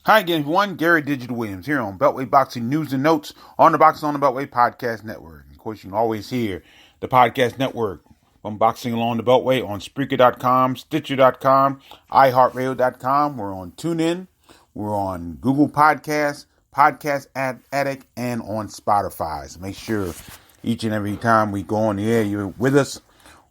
Hi again, everyone. Gary Digital Williams here on Beltway Boxing News and Notes on the Boxing on the Beltway Podcast Network. Of course, you can always hear the podcast network from Boxing Along the Beltway on Spreaker.com, Stitcher.com, iHeartRadio.com. We're on TuneIn. We're on Google Podcasts, Podcast Addict, and on Spotify. So make sure each and every time we go on the air, you're with us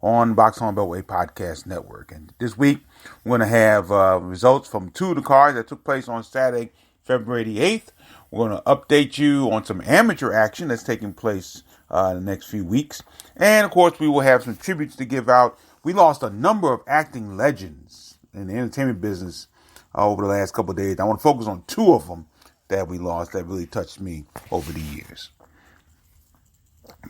on Boxing on the Beltway Podcast Network. And this week, we're going to have results from two of the cards that took place on Saturday, February the 8th. We're going to update you on some amateur action that's taking place in the next few weeks. And, of course, we will have some tributes to give out. We lost a number of acting legends in the entertainment business over the last couple of days. I want to focus on two of them that we lost that really touched me over the years.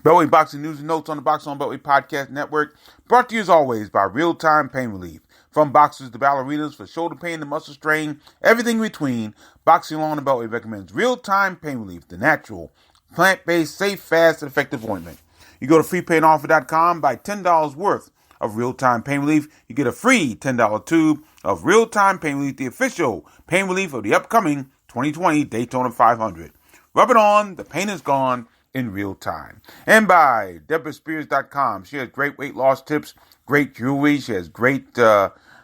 Beltway Boxing News and Notes on the Boxing on Beltway Podcast Network, brought to you as always by Real Time Pain Relief. From boxers to ballerinas, for shoulder pain to muscle strain, everything in between, Boxing Along the Beltway recommends Real Time Pain Relief, the natural, plant-based, safe, fast, and effective ointment. You go to freepainoffer.com, buy $10 worth of Real Time Pain Relief. You get a free $10 tube of Real Time Pain Relief, the official pain relief of the upcoming 2020 Daytona 500. Rub it on, the pain is gone in real time. And by DeborahSpears.com. She has great weight loss tips, great jewelry. She has great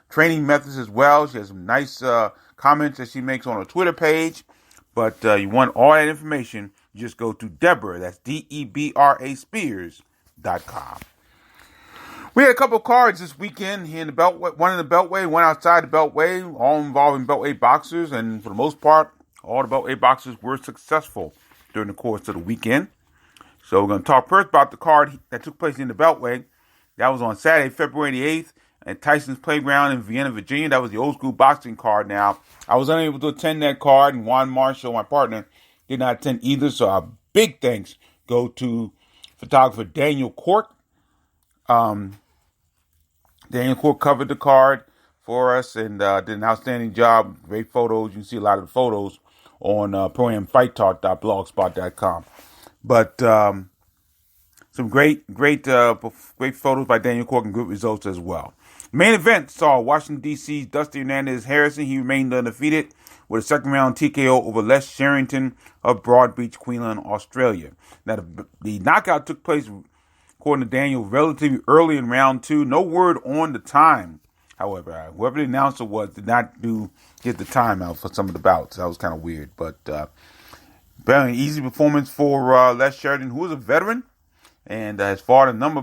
training methods as well. She has some nice comments that she makes on her Twitter page. But you want all that information, you just go to Deborah, that's DEBRA Spears.com. We had a couple of cards this weekend here in the Beltway, one in the Beltway, one outside the Beltway, all involving Beltway boxers. And for the most part, all the Beltway boxers were successful during the course of the weekend. So we're going to talk first about the card that took place in the Beltway. That was on Saturday, February the 8th, at Tyson's Playground in Vienna, Virginia. That was the old school boxing card. Now, I was unable to attend that card, and Juan Marshall, my partner, did not attend either. So our big thanks go to photographer Daniel Cork. Daniel Cork covered the card for us and did an outstanding job. Great photos. You can see a lot of the photos on proamfighttalk.blogspot.com. But some great photos by Daniel Cork and good results as well. Main event saw Washington, D.C.'s Dusty Hernandez-Harrison. He remained undefeated with a second-round TKO over Les Sherrington of Broadbeach, Queensland, Australia. Now, the knockout took place, according to Daniel, relatively early in round two. No word on the time, however. Whoever the announcer was did not get the time out for some of the bouts. That was kind of weird, but very easy performance for Les Sheridan, who was a veteran and has fought another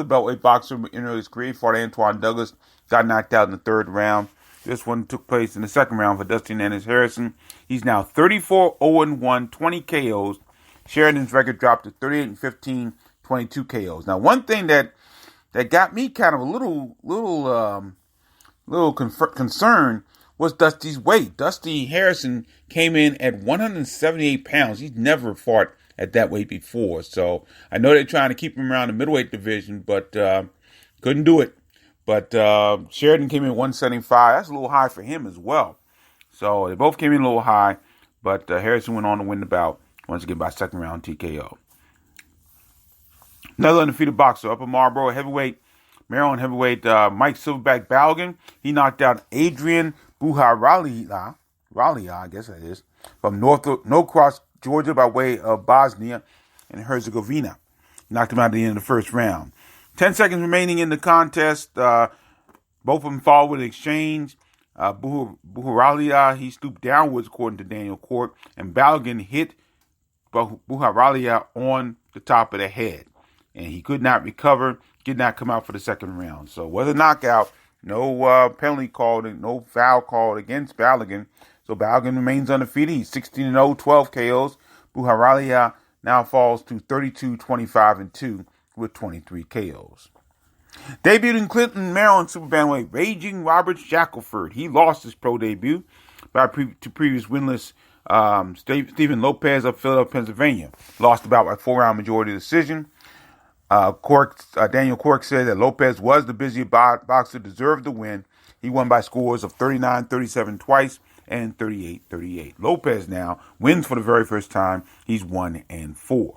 Beltway boxer in his career. Fought Antoine Douglas, got knocked out in the third round. This one took place in the second round for Dusty Hernandez-Harrison. He's now 34-0-1, 20 KOs. Sheridan's record dropped to 38-15, 22 KOs. Now, one thing that got me kind of a little concerned was Dusty's weight. Dusty Harrison came in at 178 pounds. He's never fought at that weight before. So I know they're trying to keep him around the middleweight division, but couldn't do it. But Sheridan came in at 175. That's a little high for him as well. So they both came in a little high, but Harrison went on to win the bout once again by second round TKO. Another undefeated boxer, Upper Marlboro heavyweight, Maryland heavyweight Mike Silverback Balgan. He knocked out Adrian Buharalia, I guess that is, from Norcross, Georgia, by way of Bosnia and Herzegovina. Knocked him out at the end of the first round. 10 seconds remaining in the contest. Both of them followed with an exchange. Buharalia, he stooped downwards, according to Daniel Cork, and Balgan hit Buharalia on the top of the head. And he could not recover, did not come out for the second round. So it was a knockout. No penalty called, no foul called against Balgan. So Balgan remains undefeated. He's 16-0, 12 KOs. Buharalia now falls to 32-25-2 with 23 KOs. Debuted in Clinton, Maryland super bantamweight, Raging Robert Shackelford. He lost his pro debut to previous winless Stephen Lopez of Philadelphia, Pennsylvania. Lost about by 4-round majority decision. Daniel Cork said that Lopez was the busier boxer, deserved the win. He won by scores of 39-37 twice and 38-38. Lopez now wins for the very first time. He's 1-4.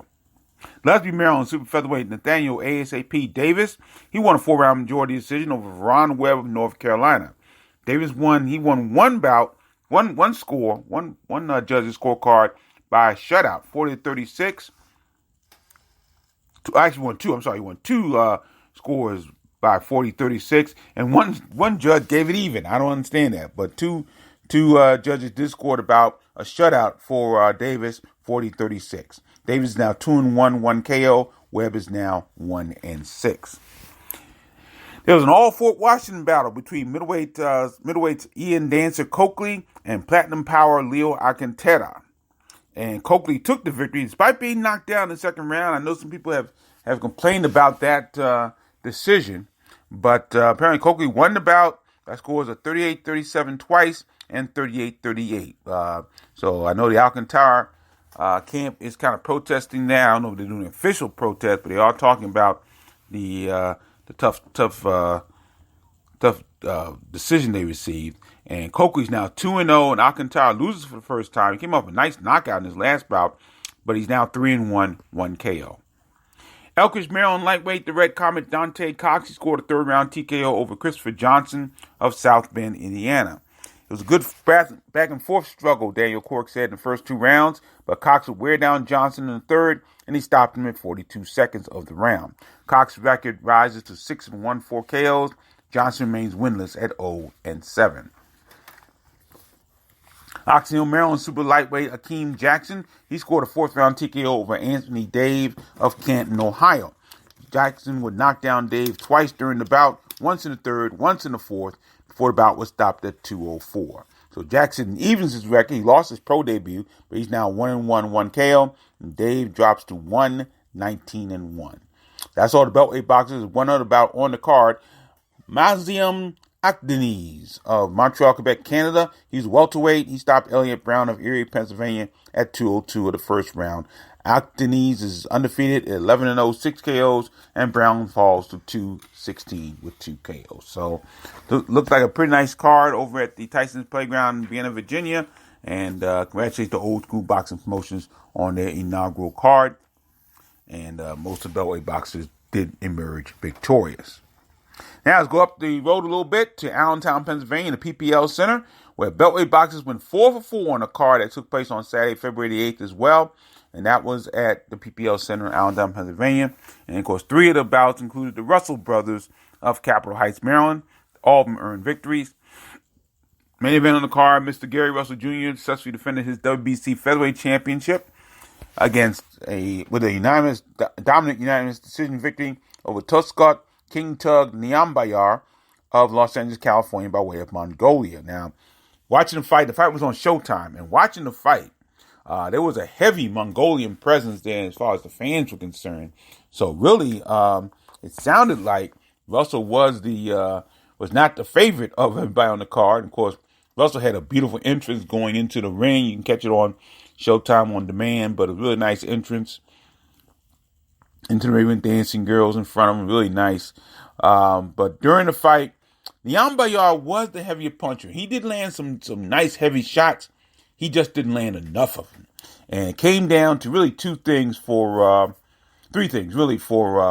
Leslie, Maryland super featherweight Nathaniel ASAP Davis. He won a 4-round majority decision over Ron Webb of North Carolina. Davis won one bout one judge's scorecard by a shutout, 40-36. Actually, won two. I'm sorry, he won two scores by 40-36, and one judge gave it even. I don't understand that, but two judges did score about a shutout for Davis, 40-36. Davis is now 2-1, 1 KO. Webb is now 1-6. There was an all-Fort Washington battle between middleweights Ian Dancer Coakley and Platinum Power Leo Alcantara. And Coakley took the victory despite being knocked down in the second round. I know some people have complained about that decision, but apparently Coakley won the bout. That score was a 38-37 twice and 38-38. So I know the Alcantara camp is kind of protesting now. I don't know if they're doing an official protest, but they are talking about the tough decision they received. And Coakley's now 2-0, and Alcantara loses for the first time. He came up with a nice knockout in his last bout, but he's now 3-1, 1 KO. Elkridge, Maryland lightweight, the Red Comet Dante Cox, he scored a third-round TKO over Christopher Johnson of South Bend, Indiana. It was a good back-and-forth struggle, Daniel Cork said, in the first two rounds, but Cox would wear down Johnson in the third, and he stopped him at 42 seconds of the round. Cox's record rises to 6-1, 4 KOs. Johnson remains winless at 0-7. Oxnard, Maryland super lightweight Akeem Jackson, he scored a fourth-round TKO over Anthony Dave of Canton, Ohio. Jackson would knock down Dave twice during the bout, once in the third, once in the fourth, before the bout was stopped at 2-4. So Jackson evens his record. He lost his pro debut, but he's now 1-1, 1 KO, and Dave drops to 1-19-1. That's all the Beltway boxers. One other bout on the card. Maziam Akdeniz of Montreal, Quebec, Canada. He's welterweight. He stopped Elliot Brown of Erie, Pennsylvania at 2:02 of the first round. Akdeniz is undefeated at 11-0, 6 KOs, and Brown falls to 2-16 with 2 KOs. So, looks like a pretty nice card over at the Tyson's Playground in Vienna, Virginia. And congratulations to Old School Boxing Promotions on their inaugural card. And most of the Beltway boxers did emerge victorious. Now let's go up the road a little bit to Allentown, Pennsylvania, the PPL Center, where Beltway boxers went 4-4 on a card that took place on Saturday, February the 8th as well. And that was at the PPL Center in Allentown, Pennsylvania. And, of course, 3 of the bouts included the Russell brothers of Capitol Heights, Maryland. All of them earned victories. Main event on the card, Mr. Gary Russell Jr. successfully defended his WBC Featherweight Championship with a dominant unanimous decision victory over Tuscot King Tug Nyambayar of Los Angeles, California, by way of Mongolia. Now, watching the fight was on Showtime, and watching the fight, there was a heavy Mongolian presence there as far as the fans were concerned. So really, it sounded like Russell was not the favorite of everybody on the card. Of course, Russell had a beautiful entrance going into the ring. You can catch it on Showtime on demand, but a really nice entrance into the ring with dancing girls in front of him. Really nice. But during the fight, Nyambayar was the heavier puncher. He did land some nice heavy shots. He just didn't land enough of them. And it came down to really three things for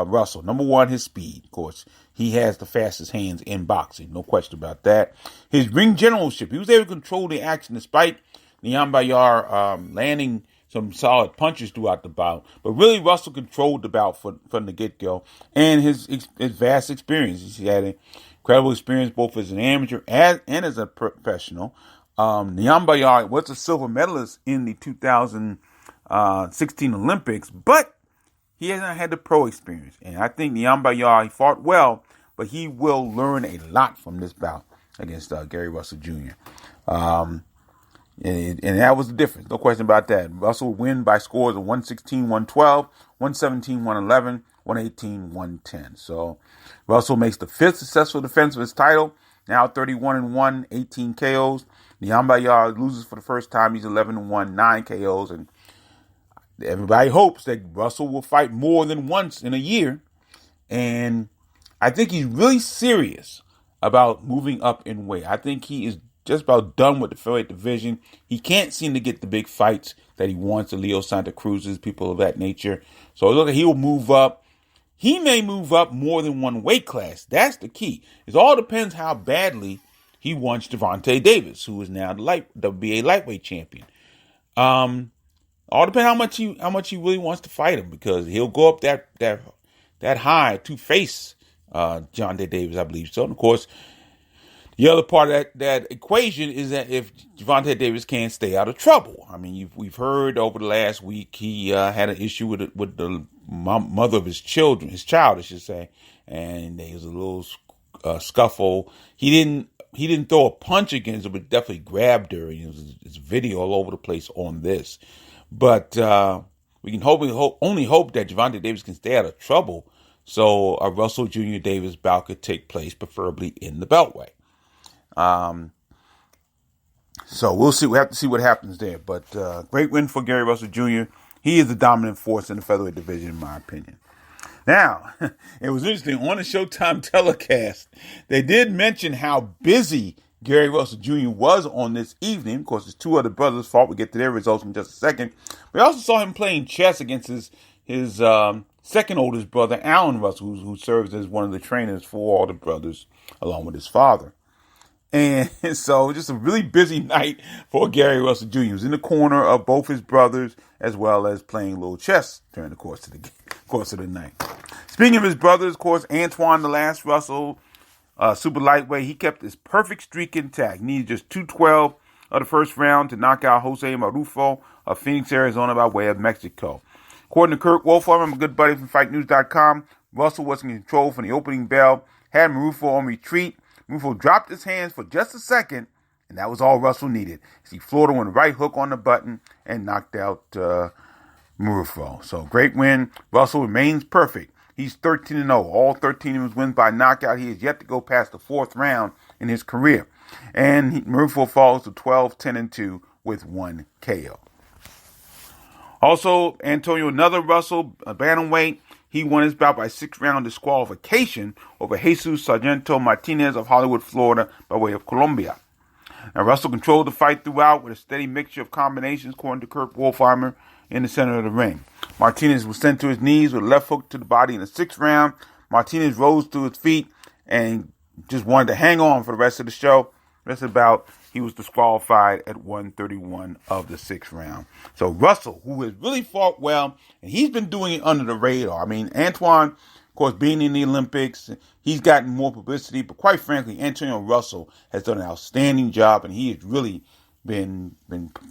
Russell. Number one, his speed. Of course, he has the fastest hands in boxing. No question about that. His ring generalship. He was able to control the action despite Nyambayar landing some solid punches throughout the bout. But really, Russell controlled the bout from the get-go. And his vast experience. He had incredible experience both as an amateur and as a professional. Nyambayar was a silver medalist in the 2016 Olympics, but he hasn't had the pro experience. And I think Nyambayar, he fought well, but he will learn a lot from this bout against Gary Russell Jr. And that was the difference. No question about that. Russell would win by scores of 116-112, 117-111, 118-110. So Russell makes the 5th successful defense of his title. Now 31-1, 18 KOs. Nyambayar loses for the first time. He's 11-1, 9 KOs. And everybody hopes that Russell will fight more than once in a year. And I think he's really serious about moving up in weight. I think he is just about done with the featherweight division. He can't seem to get the big fights that he wants, the Leo Santa Cruzes, people of that nature. So look, he will move up. He may move up more than one weight class. That's the key. It all depends how badly he wants Gervonta Davis, who is now the WBA lightweight champion. All depends how much he really wants to fight him, because he'll go up that high to face Gervonta Davis, I believe so. And of course, the other part of that equation is that if Gervonta Davis can't stay out of trouble. I mean, we've heard over the last week he had an issue with the mother of his child, I should say, and there was a little scuffle. He didn't throw a punch against her, but definitely grabbed her. There's video all over the place on this, but we can only hope that Gervonta Davis can stay out of trouble, so a Russell Jr. Davis bout could take place, preferably in the Beltway. So we'll see. We have to see what happens there. But great win for Gary Russell Jr. He is the dominant force in the featherweight division, in my opinion. Now, it was interesting. On the Showtime telecast, they did mention how busy Gary Russell Jr. was on this evening. Of course, his two other brothers fought. We'll get to their results in just a second. We also saw him playing chess against his second oldest brother, Alan Russell, who serves as one of the trainers for all the brothers, along with his father. And so just a really busy night for Gary Russell Jr. He was in the corner of both his brothers, as well as playing a little chess during the course of the night. Speaking of his brothers, of course, Antoine the Last Russell, super lightweight, he kept his perfect streak intact. He needed just 2-12 of the first round to knock out Jose Marufo of Phoenix, Arizona, by way of Mexico. According to Kirk Wolfham, a good buddy from FightNews.com, Russell was in control from the opening bell, had Marufo on retreat. Marufo dropped his hands for just a second, and that was all Russell needed. He floored him with a right hook on the button and knocked out Marufo. So great win. Russell remains perfect. He's 13-0. All 13 of his wins by knockout. He has yet to go past the fourth round in his career. And Marufo falls to 12-10-2 with 1 KO. Also, another Russell, a bantamweight. He won his bout by 6-round disqualification over Jesus Sargento Martinez of Hollywood, Florida, by way of Colombia. Now, Russell controlled the fight throughout with a steady mixture of combinations, according to Kirk Wolfheimer, in the center of the ring. Martinez was sent to his knees with a left hook to the body in the 6th round. Martinez rose to his feet and just wanted to hang on for the rest of the show. Rest of the bout, he was disqualified at 1:31 of the 6th round. So Russell, who has really fought well, and he's been doing it under the radar. I mean, Antoine, of course, being in the Olympics, he's gotten more publicity, but quite frankly, Antonio Russell has done an outstanding job, and he has really been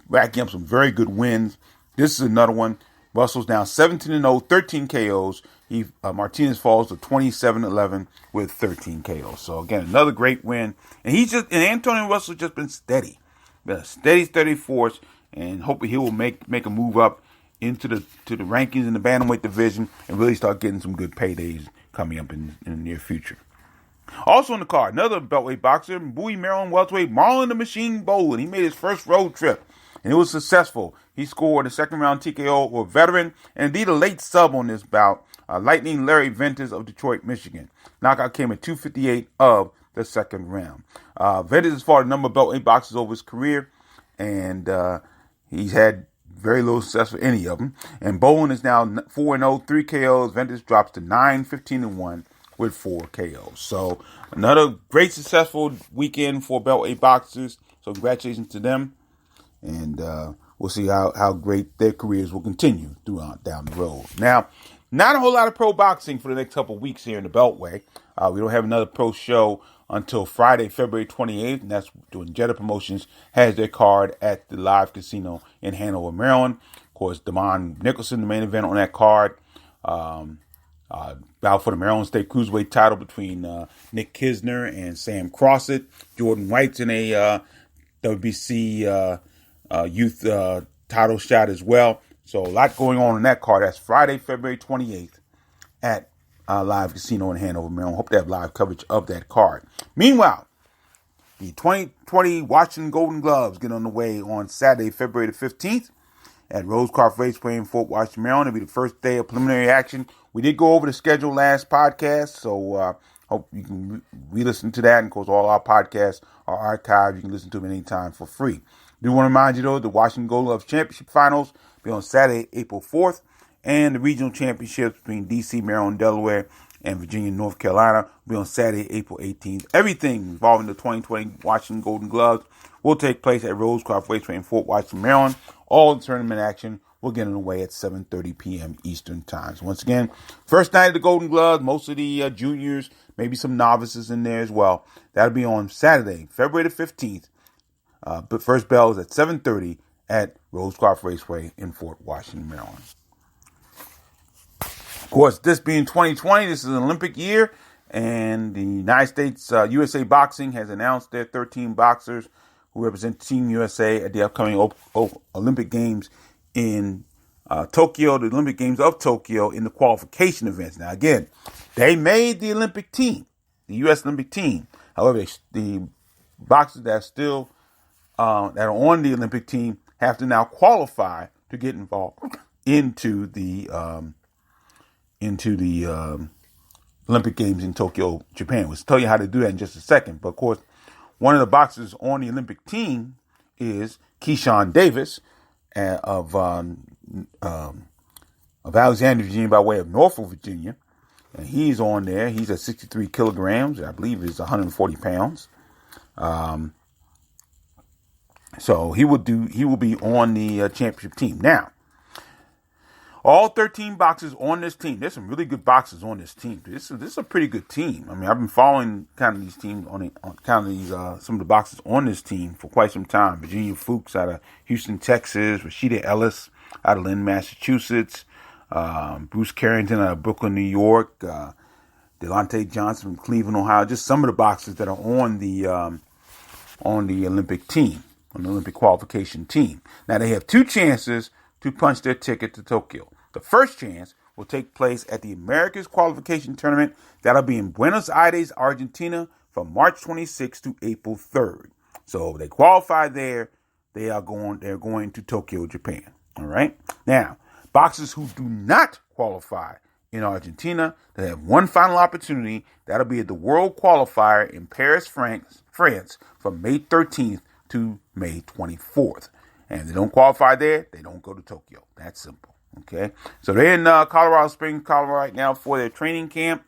racking up some very good wins. This is another one. Russell's now 17-0, 13 KOs. Martinez falls to 27-11 with 13 KOs. So again, another great win. And Antonio Russell's just been steady. Been a steady force, and hopefully he will make a move up into the rankings in the bantamweight division and really start getting some good paydays coming up in the near future. Also on the card, another beltweight boxer, Bowie, Maryland welterweight Marlon the Machine Boland. He made his first road trip, and it was successful. He scored a second-round TKO over a veteran, and indeed a late sub on this bout, Lightning Larry Ventus of Detroit, Michigan. Knockout came at 2:58 of the second round. Ventus has fought a number of beltweight boxers over his career, and he's had very little success for any of them. And Boland is now 4-0, 3 KOs. Ventus drops to 9-15-1 with 4 KOs. So another great successful weekend for beltweight boxers. So congratulations to them. And we'll see how great their careers will continue down the road. Now, not a whole lot of pro boxing for the next couple of weeks here in the Beltway. We don't have another pro show until Friday, February 28th, and that's when Jetta Promotions has their card at the Live Casino in Hanover, Maryland. Of course, Damon Nicholson, the main event on that card. Bout for the Maryland State Cruiserweight title between Nick Kisner and Sam Crossett. Jordan White's in a WBC youth title shot as well. So a lot going on in that card. That's Friday, February 28th at Live Casino in Hanover, Maryland. Hope to have live coverage of that card. Meanwhile, the 2020 Washington Golden Gloves get on the way on Saturday, February the 15th at Rosecroft Raceway in Fort Washington, Maryland. It'll be the first day of preliminary action. We did go over the schedule last podcast, so hope you can re-listen to that. And of course, all our podcasts are archived. You can listen to them anytime for free. Do want to remind you, though, the Washington Golden Gloves Championship Finals will be on Saturday, April 4th, and the regional championships between D.C., Maryland, Delaware and Virginia, North Carolina will be on Saturday, April 18th. Everything involving the 2020 Washington Golden Gloves will take place at Rosecroft Raceway in Fort Washington, Maryland. All the tournament action will get underway at 7:30 p.m. Eastern Time. So once again, first night of the Golden Gloves, most of the juniors, maybe some novices in there as well. That'll be on Saturday, February the 15th. But first bell is at 7:30 at Rosecroft Raceway in Fort Washington, Maryland. Of course, this being 2020, this is an Olympic year, and the United States USA Boxing has announced their 13 boxers who represent Team USA at the upcoming Olympic Games in Tokyo, the Olympic Games of Tokyo in the qualification events. Now, again, they made the Olympic team, the U.S. Olympic team. However, the boxers that are still that are on the Olympic team have to now qualify to get involved into the Olympic Games in Tokyo, Japan. We'll tell you how to do that in just a second. But of course, one of the boxers on the Olympic team is Keshawn Davis of Alexandria, Virginia, by way of Norfolk, Virginia, and he's on there. He's at 63 kilograms. I believe he's 140 pounds. So he will be on the championship team. Now, all 13 boxers on this team. There's some really good boxers on this team. This is a pretty good team. I mean, I've been following kind of these teams some of the boxers on this team for quite some time. Virginia Fuchs out of Houston, Texas. Rashida Ellis out of Lynn, Massachusetts. Bruce Carrington out of Brooklyn, New York. Delonte Johnson from Cleveland, Ohio. Just some of the boxers that are on the Olympic team, on the Olympic qualification team. Now they have two chances to punch their ticket to Tokyo. The first chance will take place at the America's Qualification Tournament. That'll be in Buenos Aires, Argentina, from March 26th to April 3rd. So if they qualify there, they're going to Tokyo, Japan. All right. Now, boxers who do not qualify in Argentina, they have one final opportunity. That'll be at the World Qualifier in Paris, France, from May 13th to May 24th. And if they don't qualify there, they don't go to Tokyo. That's simple. Okay. So they're in Colorado Springs, Colorado right now for their training camp.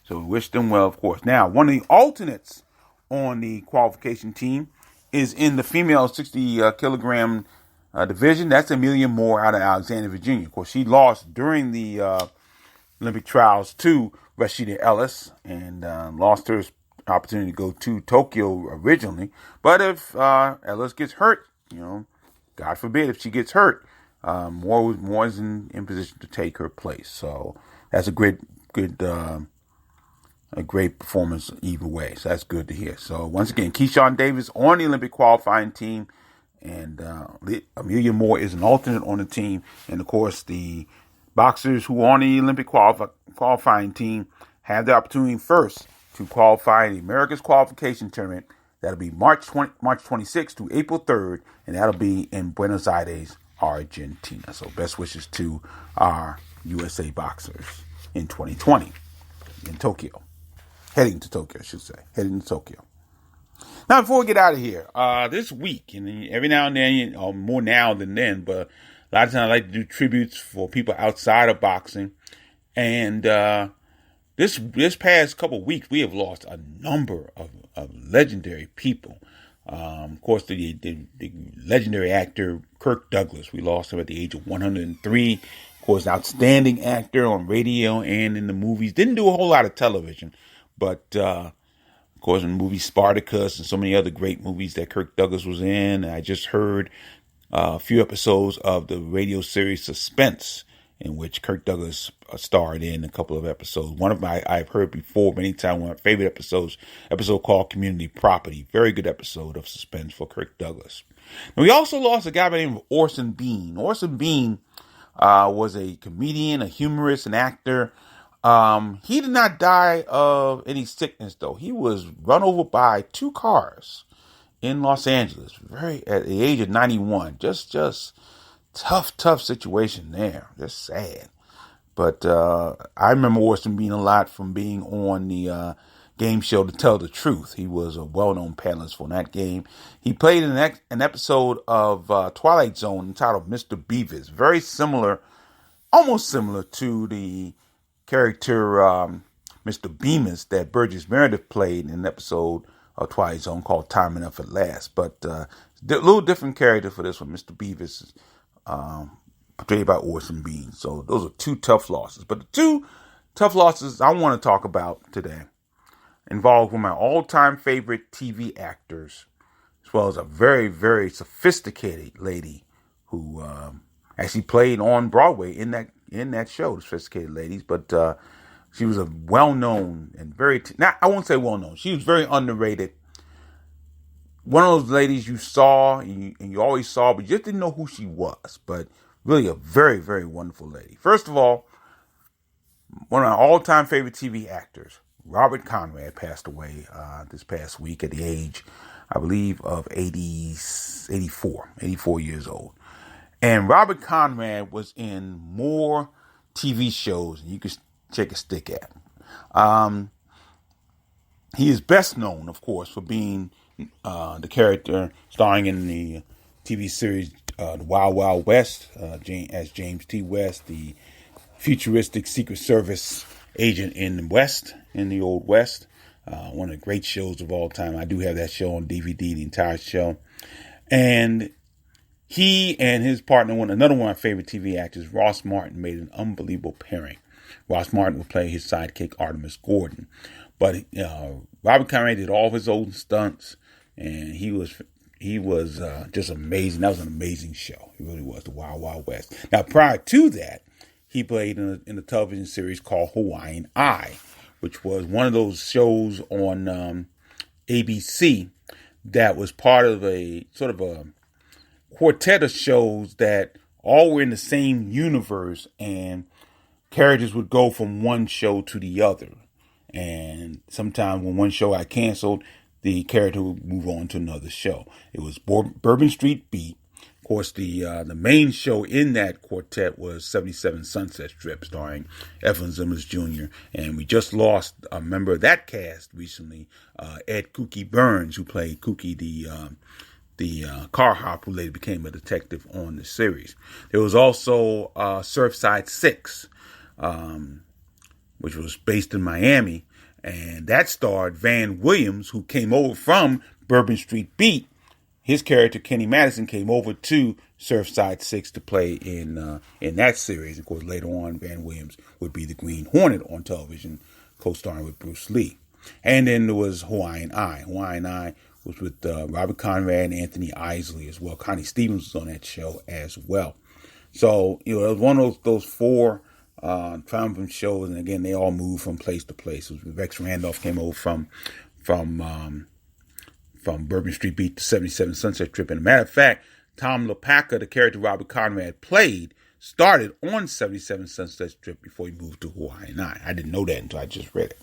So we wish them well, of course. Now, one of the alternates on the qualification team is in the female 60 kilogram division. That's Amelia Moore out of Alexandria, Virginia. Of course, she lost during the Olympic trials to Rashida Ellis and lost her opportunity to go to Tokyo originally. But if Ellis gets hurt, God forbid if she gets hurt, Moore is in position to take her place. So that's a great performance either way. So that's good to hear. So once again, Keshawn Davis on the Olympic qualifying team, and Amelia Moore is an alternate on the team. And of course, the boxers who are on the Olympic qualifying team have the opportunity first to qualify in the America's Qualification Tournament. That'll be March 26th to April 3rd, and that'll be in Buenos Aires, Argentina. So best wishes to our USA boxers in 2020 in Tokyo. Heading to Tokyo, I should say. Heading to Tokyo. Now, before we get out of here, this week, and every now and then, or more now than then, but a lot of times I like to do tributes for people outside of boxing. And this past couple of weeks, we have lost a number of legendary people. Of course, the legendary actor Kirk Douglas. We lost him at the age of 103. Of course, outstanding actor on radio and in the movies. Didn't do a whole lot of television, but of course, in the movie Spartacus and so many other great movies that Kirk Douglas was in. I just heard a few episodes of the radio series Suspense, in which Kirk Douglas starred in a couple of episodes. One of I've heard before many times, one of my favorite episode called Community Property. Very good episode of Suspense for Kirk Douglas. And we also lost a guy by the name of Orson Bean. Orson Bean was a comedian, a humorist, an actor. He did not die of any sickness, though. He was run over by two cars in Los Angeles, at the age of 91. Just tough situation there. Just sad. But I remember Orson Bean a lot from being on the game show To Tell the Truth. He was a well-known panelist for that game. He played in an episode of Twilight Zone entitled Mr. Beavis. Very similar, almost similar to the character Mr. Bemis that Burgess Meredith played in an episode of Twilight Zone called Time Enough at Last. But a little different character for this one. Mr. Beavis is portrayed by Orson Bean. So those are two tough losses. But the two tough losses I want to talk about today involve one of my all-time favorite TV actors, as well as a very, very sophisticated lady who actually played on Broadway in that show, The Sophisticated Ladies. But she was a well-known and I won't say well-known. She was very underrated. One of those ladies you saw and you always saw, but you just didn't know who she was. But really a very, very wonderful lady. First of all, one of my all-time favorite TV actors, Robert Conrad, passed away this past week at the age, I believe, of 84 years old. And Robert Conrad was in more TV shows than you could check a stick at. He is best known, of course, for being the character starring in the TV series The Wild Wild West as James T. West, the futuristic Secret Service agent in the Old West. One of the great shows of all time. I do have that show on DVD, the entire show. And he and his partner, another one of my favorite TV actors, Ross Martin, made an unbelievable pairing. Ross Martin would play his sidekick, Artemis Gordon. But Robert Conrad did all of his own stunts, and he was just amazing. That was an amazing show. It really was, The Wild Wild West. Now, prior to that, he played in a television series called Hawaiian Eye, which was one of those shows on ABC that was part of a sort of a quartet of shows that all were in the same universe, and characters would go from one show to the other. And sometimes when one show got canceled, the character would move on to another show. It was Bourbon Street Beat. Of course, the main show in that quartet was 77 Sunset Strip, starring Evelyn Zimmers Jr. And we just lost a member of that cast recently, Ed Kookie Burns, who played Kookie, the car hop who later became a detective on the series. There was also Surfside 6, which was based in Miami, and that starred Van Williams, who came over from Bourbon Street Beat. His character, Kenny Madison, came over to Surfside 6 to play in that series. Of course, later on, Van Williams would be the Green Hornet on television, co-starring with Bruce Lee. And then there was Hawaiian Eye. Hawaiian Eye was with Robert Conrad and Anthony Isley as well. Connie Stevens was on that show as well. So, it was one of those four triumphant shows, and again, they all moved from place to place. Rex Randolph came over from Bourbon Street Beat to 77 Sunset Strip. And a matter of fact, Tom LaPaca, the character Robert Conrad played, started on 77 Sunset Strip before he moved to Hawaiian Eye. I didn't know that until I just read it.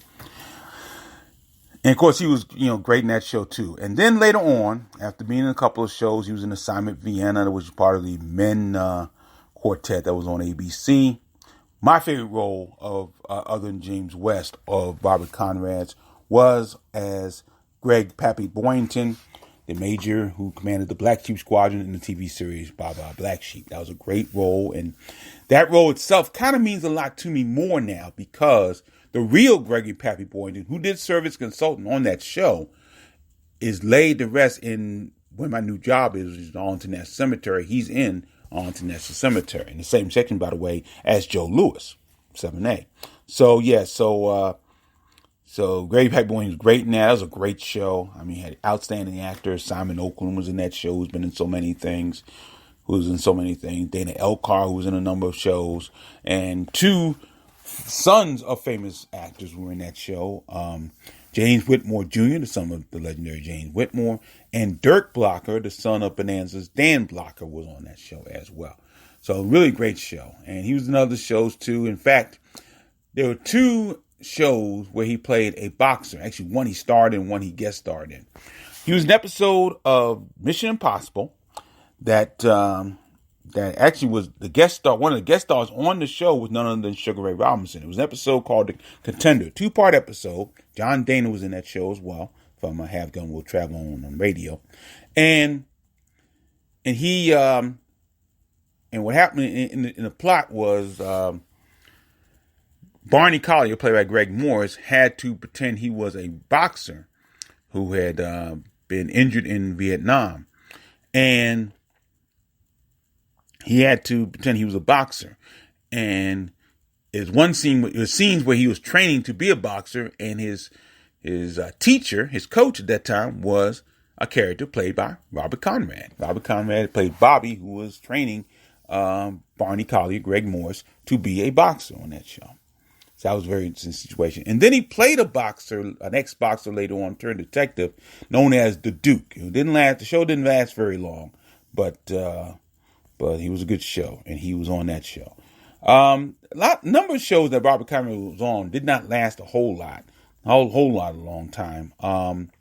And of course, he was, great in that show too. And then later on, after being in a couple of shows, he was in Assignment Vienna, which was part of the men quartet that was on ABC. My favorite role of, other than James West, of Robert Conrad's was as Greg Pappy Boynton, the major who commanded the Black Sheep Squadron in the TV series Baba Black Sheep. That was a great role, and that role itself kind of means a lot to me more now, because the real Gregory Pappy Boynton, who did serve as consultant on that show, is laid to rest in where my new job is, which is Arlington National Cemetery. He's in Arlington National Cemetery, in the same section, by the way, as Joe Louis, 7A. So, yeah, So Greg Pappy Boynton was great in that. That was a great show. I mean, he had outstanding actors. Simon Oakland was in that show, who's been in so many things. Dana Elcar, who was in a number of shows. And two sons of famous actors were in that show. James Whitmore Jr., the son of the legendary James Whitmore, and Dirk Blocker, the son of Bonanza's Dan Blocker, was on that show as well. So really great show. And he was in other shows too. In fact, there were two shows where he played a boxer. Actually, one he starred in, one he guest starred in. He was in an episode of Mission Impossible that actually was the guest star. One of the guest stars on the show was none other than Sugar Ray Robinson. It was an episode called The Contender, 2-part episode. John Dana was in that show as well, from Have Gun Will Travel on radio. And he and what happened in the plot was Barney Collier, played by Greg Morris, had to pretend he was a boxer who had been injured in Vietnam. And he had to pretend he was a boxer. And there's one scene, there's scenes where he was training to be a boxer, and his teacher, his coach at that time, was a character played by Robert Conrad. Robert Conrad played Bobby, who was training Barney Collier, Greg Morris, to be a boxer on that show. So that was a very interesting situation. And then he played a boxer, an ex-boxer later on, turned detective, known as the Duke. The show didn't last very long, but he was a good show, and he was on that show. Number of shows that Robert Conrad was on did not last a whole long time.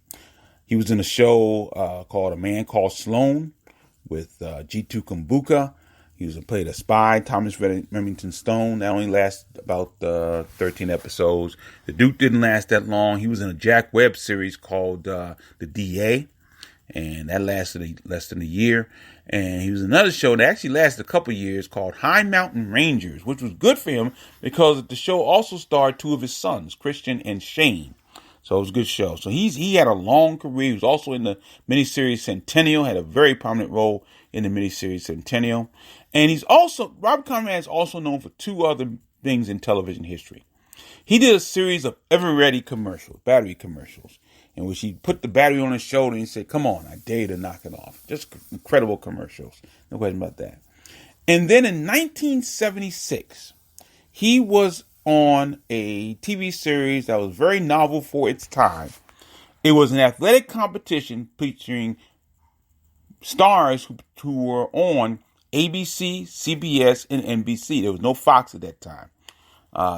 He was in a show called A Man Called Sloan with G2 Kumbuka. He played a spy, Thomas Remington Stone. That only lasted about 13 episodes. The Duke didn't last that long. He was in a Jack Webb series called The DA, and that lasted less than a year. And he was in another show that actually lasted a couple years called High Mountain Rangers, which was good for him because the show also starred two of his sons, Christian and Shane. So it was a good show. So he had a long career. He was also in the miniseries Centennial, had a very prominent role in the miniseries Centennial. And Robert Conrad is also known for two other things in television history. He did a series of Ever Ready commercials, battery commercials, in which he put the battery on his shoulder and he said, "Come on, I dare you to knock it off." Just incredible commercials. No question about that. And then in 1976, he was on a TV series that was very novel for its time. It was an athletic competition featuring stars who were on ABC, CBS, and NBC. There was no Fox at that time.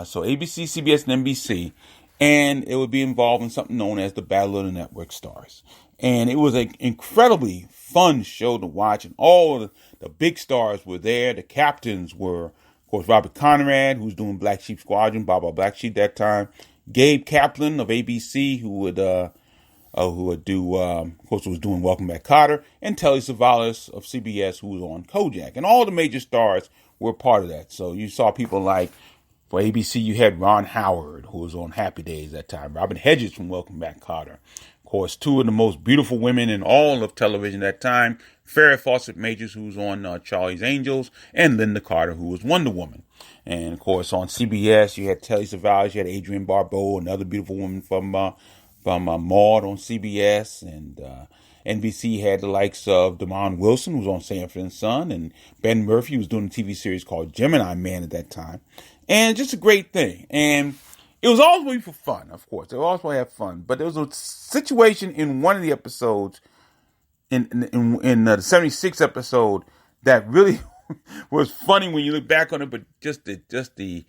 So ABC, CBS, and NBC. And it would be involved in something known as the Battle of the Network Stars. And it was an incredibly fun show to watch. And all the big stars were there. The captains were, of course, Robert Conrad, who was doing Black Sheep Squadron, Baba Black Sheep that time. Gabe Kaplan of ABC, who would do, of course, was doing Welcome Back, Kotter, and Telly Savalas of CBS, who was on Kojak. And all the major stars were part of that. So you saw people like, for ABC, you had Ron Howard, who was on Happy Days that time. Robin Hedges from Welcome Back, Kotter. Of course, two of the most beautiful women in all of television at that time, Farrah Fawcett Majors, who was on Charlie's Angels, and Linda Carter, who was Wonder Woman. And, of course, on CBS, you had Telly Savalas, you had Adrienne Barbeau, another beautiful woman from Maude on CBS, and NBC had the likes of Damon Wilson, who was on Sanford and Son, and Ben Murphy, who was doing a TV series called Gemini Man at that time. And just a great thing. And it was always for fun, of course. They also have fun. But there was a situation in one of the episodes, in the 76th episode, that really was funny when you look back on it. But just the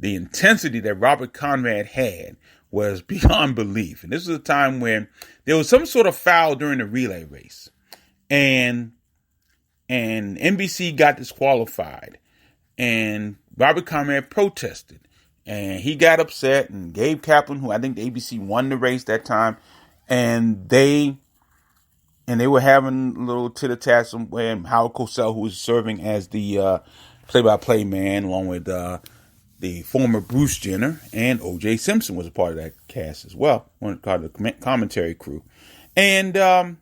intensity that Robert Conrad had was beyond belief. And this was a time when there was some sort of foul during the relay race. And NBC got disqualified. And Robert Conrad protested, and he got upset, and Gabe Kaplan, who I think the ABC won the race that time, and they were having a little tit-a-tat somewhere, and Howard Cosell, who was serving as the play-by-play man, along with the former Bruce Jenner, and O.J. Simpson was a part of that cast as well, one part of the commentary crew. And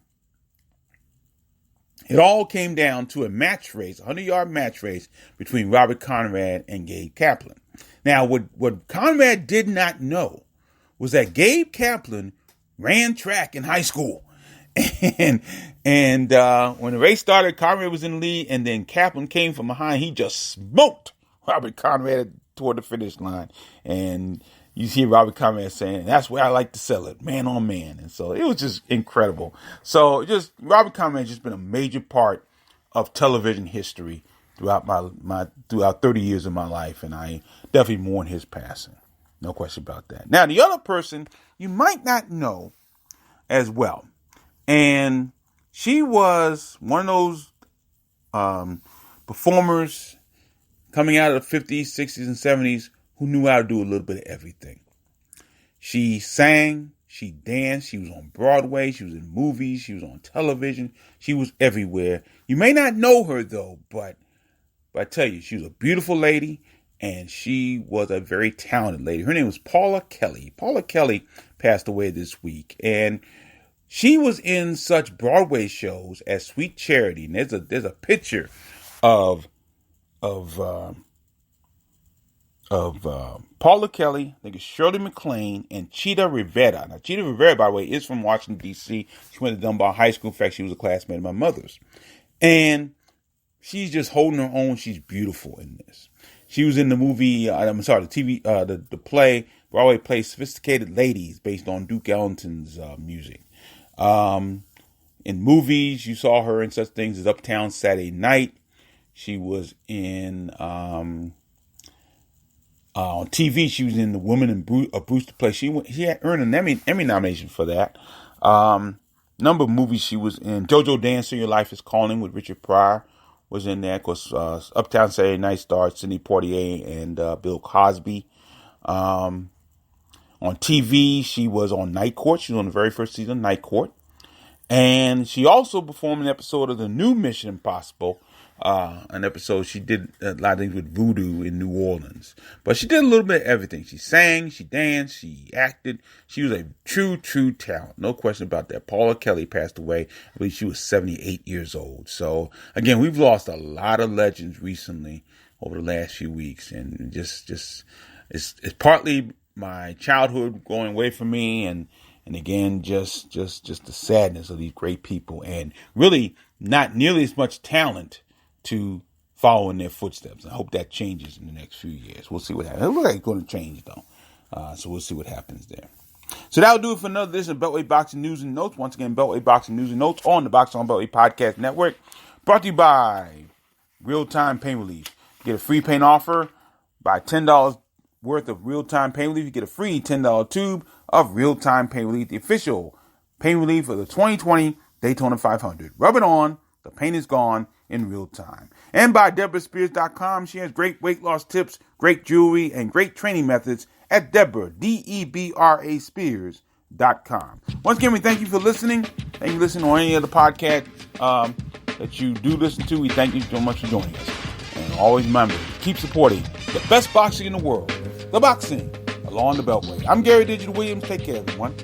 it all came down to a match race, a 100-yard match race between Robert Conrad and Gabe Kaplan. Now, what Conrad did not know was that Gabe Kaplan ran track in high school. And when the race started, Conrad was in the lead, and then Kaplan came from behind. He just smoked Robert Conrad toward the finish line. And you see Robert Conrad saying, "That's where I like to sell it, man on man." And so it was just incredible. So Robert Conrad has just been a major part of television history throughout throughout 30 years of my life. And I definitely mourn his passing. No question about that. Now, the other person you might not know as well. And she was one of those performers coming out of the 50s, 60s, and 70s who knew how to do a little bit of everything. She sang, she danced, she was on Broadway, she was in movies, she was on television, she was everywhere. You may not know her, though, but I tell you, she was a beautiful lady, and she was a very talented lady. Her name was Paula Kelly. Paula Kelly passed away this week, and she was in such Broadway shows as Sweet Charity. And there's a picture of Paula Kelly, I think it's Shirley MacLaine, and Chita Rivera. Now, Chita Rivera, by the way, is from Washington, D.C. She went to Dunbar High School. In fact, she was a classmate of my mother's. And she's just holding her own. She's beautiful in this. She was in the movie, the play, Broadway play Sophisticated Ladies, based on Duke Ellington's music. In movies, you saw her in such things as Uptown Saturday Night. She was in, on TV, she was in The Woman in Brewster Place. She had earned an Emmy nomination for that. Number of movies she was in. JoJo Dancer, Your Life is Calling with Richard Pryor was in there. Of course, Uptown Saturday Night starred Sidney Poitier and Bill Cosby. On TV, she was on Night Court. She was on the very first season of Night Court. And she also performed an episode of the new Mission Impossible. An episode she did a lot of things with voodoo in New Orleans. But she did a little bit of everything. She sang, she danced, she acted. She was a true talent. No question about that. Paula Kelly passed away. I believe she was 78 years old. So, again, we've lost a lot of legends recently over the last few weeks. And it's partly my childhood going away from me, and again, just the sadness of these great people, and really not nearly as much talent to follow in their footsteps. I hope that changes in the next few years. We'll see what happens. It looks like it's going to change, though. So we'll see what happens there. So that'll do it for another edition of Beltway Boxing News and Notes. Once again, Beltway Boxing News and Notes on the Boxing on Beltway Podcast Network. Brought to you by Real-Time Pain Relief. Get a free pain offer. Buy $10 worth of Real-Time Pain Relief. You get a free $10 tube of Real-Time Pain Relief, the official pain relief of the 2020 Daytona 500. Rub it on. The pain is gone in real time. And by DeborahSpears.com. She has great weight loss tips, great jewelry, and great training methods at Deborah, Debra Spears.com. Once again, we thank you for listening. Thank you for listening on any other podcast that you do listen to. We thank you so much for joining us. And always remember, keep supporting the best boxing in the world, the boxing along the Beltway. I'm Gary Digital Williams. Take care, everyone.